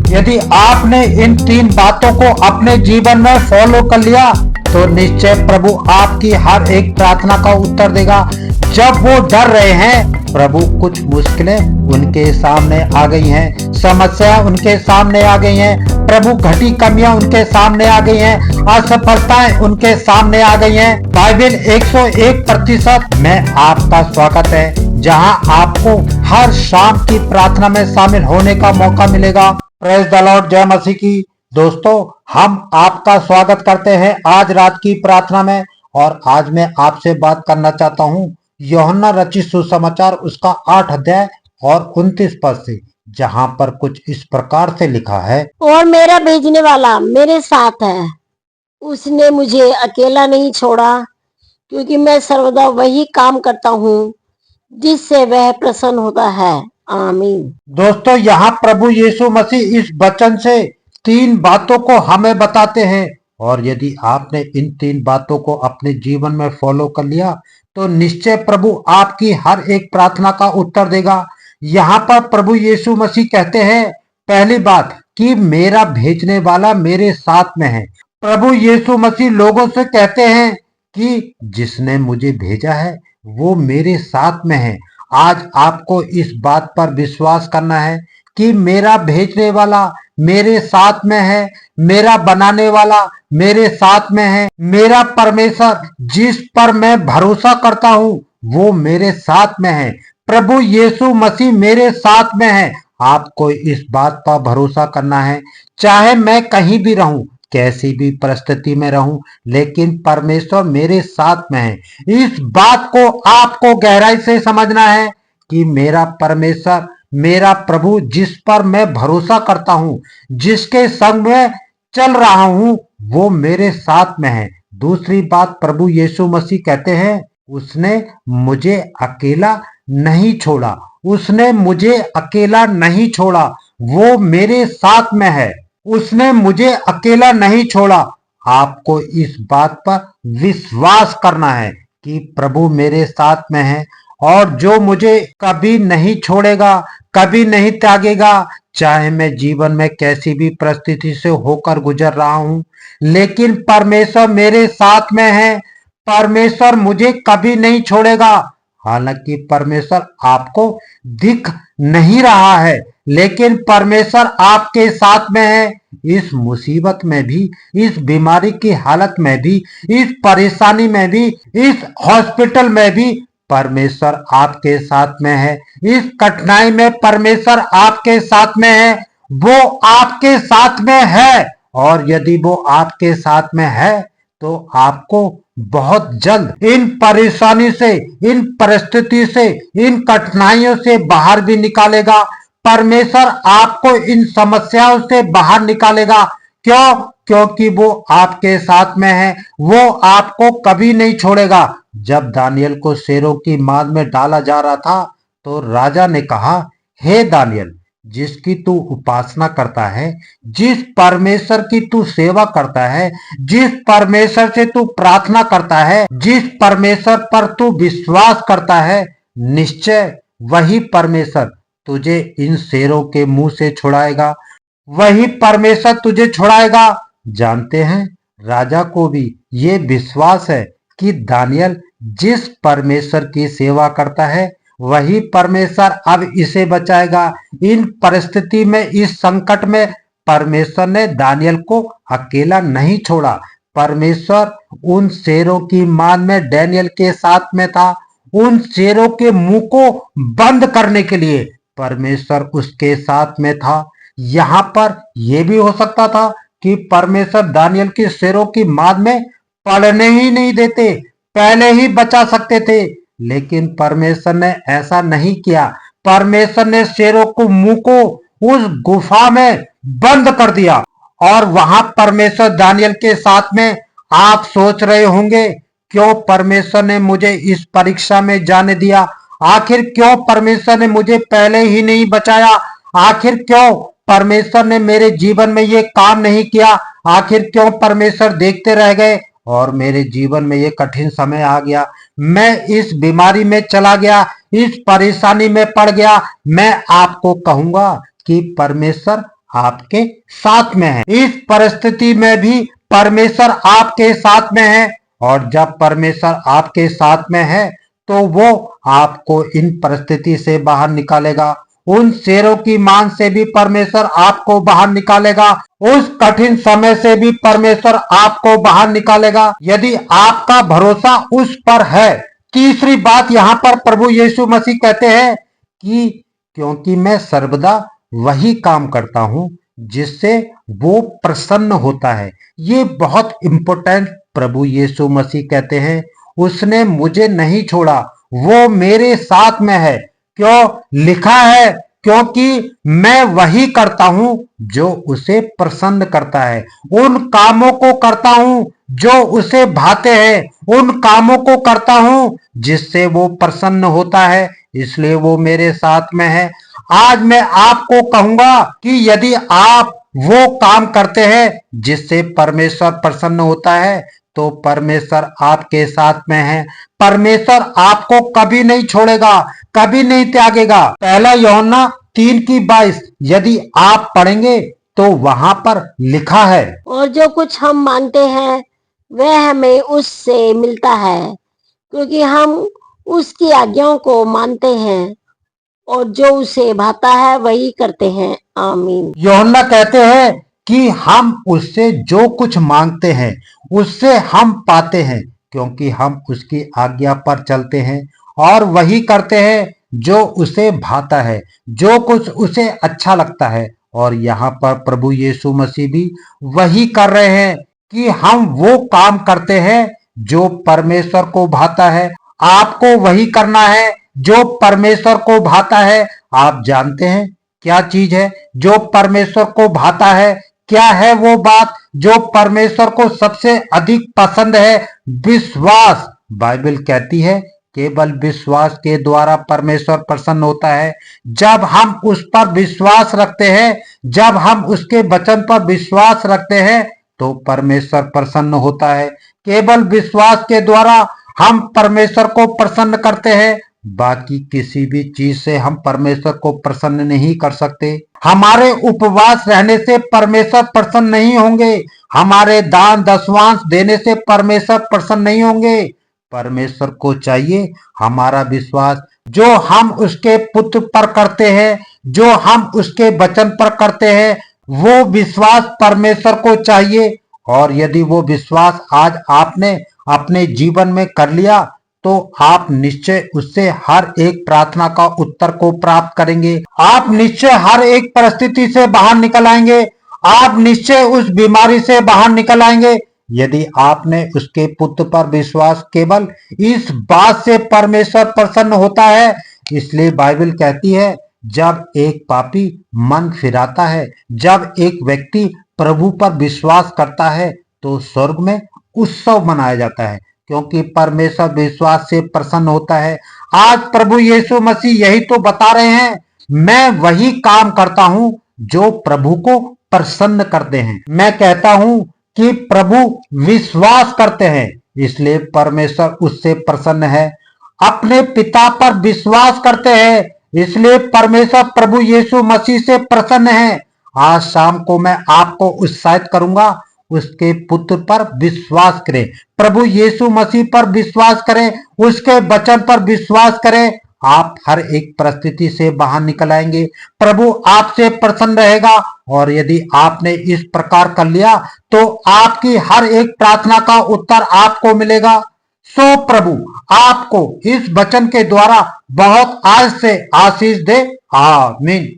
यदि आपने इन 3 बातों को अपने जीवन में फॉलो कर लिया तो निश्चय प्रभु आपकी हर एक प्रार्थना का उत्तर देगा। जब वो डर रहे हैं, प्रभु कुछ मुश्किलें उनके सामने आ गई हैं, समस्या उनके सामने आ गई हैं, प्रभु घटी कमियां उनके सामने आ गई हैं, असफलताएं उनके सामने आ गई हैं। बाइबल 101% में आपका स्वागत है, जहां आपको हर शाम की प्रार्थना में शामिल होने का मौका मिलेगा। प्रेज द लॉर्ड, जय मसीह की। दोस्तों, हम आपका स्वागत करते हैं आज रात की प्रार्थना में। और आज मैं आपसे बात करना चाहता हूं यूहन्ना रचित सुसमाचार उसका 8 अध्याय और 29 पद से, जहां पर कुछ इस प्रकार से लिखा है, और मेरा भेजने वाला मेरे साथ है, उसने मुझे अकेला नहीं छोड़ा, क्योंकि मैं सर्वदा वही काम करता हूँ जिससे वह प्रसन्न होता है। आमीन। दोस्तों, यहाँ प्रभु यीशु मसीह इस वचन से 3 बातों को हमें बताते हैं, और यदि आपने इन 3 बातों को अपने जीवन में फॉलो कर लिया तो निश्चय प्रभु आपकी हर एक प्रार्थना का उत्तर देगा। यहाँ पर प्रभु यीशु मसीह कहते हैं, पहली बात कि मेरा भेजने वाला मेरे साथ में है। प्रभु यीशु मसीह लोगों से कहते हैं कि जिसने मुझे भेजा है वो मेरे साथ में है। आज आपको इस बात पर विश्वास करना है कि मेरा भेजने वाला मेरे साथ में है, मेरा बनाने वाला मेरे साथ में है, मेरा परमेश्वर जिस पर मैं भरोसा करता हूँ वो मेरे साथ में है, प्रभु यीशु मसीह मेरे साथ में है। आपको इस बात पर भरोसा करना है, चाहे मैं कहीं भी रहूं, कैसी भी परिस्थिति में रहूं, लेकिन परमेश्वर मेरे साथ में है। इस बात को आपको गहराई से समझना है कि मेरा परमेश्वर, मेरा प्रभु जिस पर मैं भरोसा करता हूं, जिसके संग में चल रहा हूं, वो मेरे साथ में है। दूसरी बात, प्रभु यीशु मसीह कहते हैं, उसने मुझे अकेला नहीं छोड़ा, उसने मुझे अकेला नहीं छोड़ा, वो मेरे साथ में है, उसने मुझे अकेला नहीं छोड़ा। आपको इस बात पर विश्वास करना है कि प्रभु मेरे साथ में है और जो मुझे कभी नहीं छोड़ेगा, कभी नहीं त्यागेगा, चाहे मैं जीवन में कैसी भी परिस्थिति से होकर गुजर रहा हूं, लेकिन परमेश्वर मेरे साथ में है। परमेश्वर मुझे कभी नहीं छोड़ेगा। हालांकि परमेश्वर आपको दिख नहीं रहा है, लेकिन परमेश्वर आपके साथ में है। इस मुसीबत में भी, इस बीमारी की हालत में भी, इस परेशानी में भी, इस हॉस्पिटल में भी परमेश्वर आपके साथ में है। इस कठिनाई में परमेश्वर आपके साथ में है। वो आपके साथ में है, और यदि वो आपके साथ में है तो आपको बहुत जल्द इन परेशानी से, इन परिस्थिति से, इन कठिनाइयों से बाहर भी निकालेगा। परमेश्वर आपको इन समस्याओं से बाहर निकालेगा। क्यों? क्योंकि वो आपके साथ में है, वो आपको कभी नहीं छोड़ेगा। जब दानियल को शेरों की माद में डाला जा रहा था तो राजा ने कहा, हे दानियल, जिसकी तू उपासना करता है, जिस परमेश्वर की तू सेवा करता है, जिस परमेश्वर से तू प्रार्थना करता है, जिस परमेश्वर पर तू विश्वास करता है, निश्चय वही परमेश्वर तुझे इन शेरों के मुंह से छुड़ाएगा, वही परमेश्वर तुझे छुड़ाएगा। जानते हैं, राजा को भी ये विश्वास है कि दानियल जिस परमेश्वर की सेवा करता है वही परमेश्वर अब इसे बचाएगा। इन परिस्थिति में, इस संकट में परमेश्वर ने दानियल को अकेला नहीं छोड़ा। परमेश्वर उन शेरों की मान में डैनियल के साथ में था। उन शेरों के मुंह को बंद करने के लिए परमेश्वर उसके साथ में था। यहाँ पर यह भी हो सकता था कि परमेश्वर दानियल की शेरों की माद में पड़ने ही नहीं देते, पहले ही बचा सकते थे, लेकिन परमेश्वर ने ऐसा नहीं किया। परमेश्वर ने शेरों को मुंह को उस गुफा में बंद कर दिया, और वहां परमेश्वर दानियल के साथ में। आप सोच रहे होंगे, क्यों परमेश्वर ने मुझे इस परीक्षा में जाने दिया? आखिर क्यों परमेश्वर ने मुझे पहले ही नहीं बचाया? आखिर क्यों परमेश्वर ने मेरे जीवन में ये काम नहीं किया? आखिर क्यों परमेश्वर देखते रह गए और मेरे जीवन में ये कठिन समय आ गया? मैं इस बीमारी में चला गया, इस परेशानी में पड़ गया। मैं आपको कहूंगा कि परमेश्वर आपके साथ में है। इस परिस्थिति में भी परमेश्वर आपके साथ में है, और जब परमेश्वर आपके साथ में है तो वो आपको इन परिस्थिति से बाहर निकालेगा। उन शेरों की मान से भी परमेश्वर आपको बाहर निकालेगा, उस कठिन समय से भी परमेश्वर आपको बाहर निकालेगा, यदि आपका भरोसा उस पर है। तीसरी बात यहाँ पर प्रभु यीशु मसीह कहते हैं कि क्योंकि मैं सर्वदा वही काम करता हूं जिससे वो प्रसन्न होता है। ये बहुत इंपॉर्टेंट प्रभु यीशु मसीह कहते हैं, उसने मुझे नहीं छोड़ा, वो मेरे साथ में है। क्यों लिखा है? क्योंकि मैं वही करता हूं जो उसे प्रसन्न करता है, उन कामों को करता हूं जो उसे भाते हैं, उन कामों को करता हूं जिससे वो प्रसन्न होता है, इसलिए वो मेरे साथ में है। आज मैं आपको कहूंगा कि यदि आप वो काम करते हैं जिससे परमेश्वर प्रसन्न होता है तो परमेश्वर आपके साथ में है। परमेश्वर आपको कभी नहीं छोड़ेगा, कभी नहीं त्यागेगा। पहला यूहन्ना 3:22 यदि आप पढ़ेंगे तो वहां पर लिखा है, और जो कुछ हम मानते हैं वह हमें उससे मिलता है, क्योंकि हम उसकी आज्ञाओं को मानते हैं और जो उसे भाता है वही करते हैं। आमीन। यूहन्ना कहते हैं कि हम उससे जो कुछ मांगते हैं उससे हम पाते हैं, क्योंकि हम उसकी आज्ञा पर चलते हैं और वही करते हैं जो उसे भाता है, जो कुछ उसे अच्छा लगता है। और यहाँ पर प्रभु यीशु मसीह भी वही कर रहे हैं कि हम वो काम करते हैं जो परमेश्वर को भाता है। आपको वही करना है जो परमेश्वर को भाता है। आप जानते हैं क्या चीज है जो परमेश्वर को भाता है? क्या है वो बात जो परमेश्वर को सबसे अधिक पसंद है? विश्वास। बाइबल कहती है केवल विश्वास के द्वारा परमेश्वर प्रसन्न होता है। जब हम उस पर विश्वास रखते हैं, जब हम उसके वचन पर विश्वास रखते हैं तो परमेश्वर प्रसन्न होता है। केवल विश्वास के द्वारा हम परमेश्वर को प्रसन्न करते हैं, बाकी किसी भी चीज से हम परमेश्वर को प्रसन्न नहीं कर सकते। हमारे उपवास रहने से परमेश्वर प्रसन्न नहीं होंगे, हमारे दान दशवांश देने से परमेश्वर प्रसन्न नहीं होंगे। परमेश्वर को चाहिए हमारा विश्वास, जो हम उसके पुत्र पर करते हैं, जो हम उसके वचन पर करते हैं, वो विश्वास परमेश्वर को चाहिए। और यदि वो विश्वास आज आपने अपने जीवन में कर लिया तो आप निश्चय उससे हर एक प्रार्थना का उत्तर को प्राप्त करेंगे। आप निश्चय हर एक परिस्थिति से बाहर निकल आएंगे, आप निश्चय उस बीमारी से बाहर निकल आएंगे, यदि आपने उसके पुत्र पर विश्वास। केवल इस बात से परमेश्वर प्रसन्न होता है। इसलिए बाइबल कहती है जब एक पापी मन फिराता है, जब एक व्यक्ति प्रभु पर विश्वास करता है तो स्वर्ग में उत्सव मनाया जाता है, क्योंकि परमेश्वर विश्वास से प्रसन्न होता है। आज प्रभु यीशु मसीह यही तो बता रहे हैं, मैं वही काम करता हूं जो प्रभु को प्रसन्न करते हैं। मैं कहता हूं कि प्रभु विश्वास करते हैं, इसलिए परमेश्वर उससे प्रसन्न है। अपने पिता पर विश्वास करते हैं, इसलिए परमेश्वर प्रभु यीशु मसीह से प्रसन्न है। आज शाम को मैं आपको उत्साहित करूंगा, उसके पुत्र पर विश्वास करें, प्रभु यीशु मसीह पर विश्वास करें, उसके वचन पर विश्वास करें। आप हर एक परिस्थिति से बाहर निकल आएंगे, प्रभु आपसे प्रसन्न रहेगा। और यदि आपने इस प्रकार कर लिया तो आपकी हर एक प्रार्थना का उत्तर आपको मिलेगा। सो प्रभु आपको इस वचन के द्वारा बहुत आज से आशीष दे। आमीन।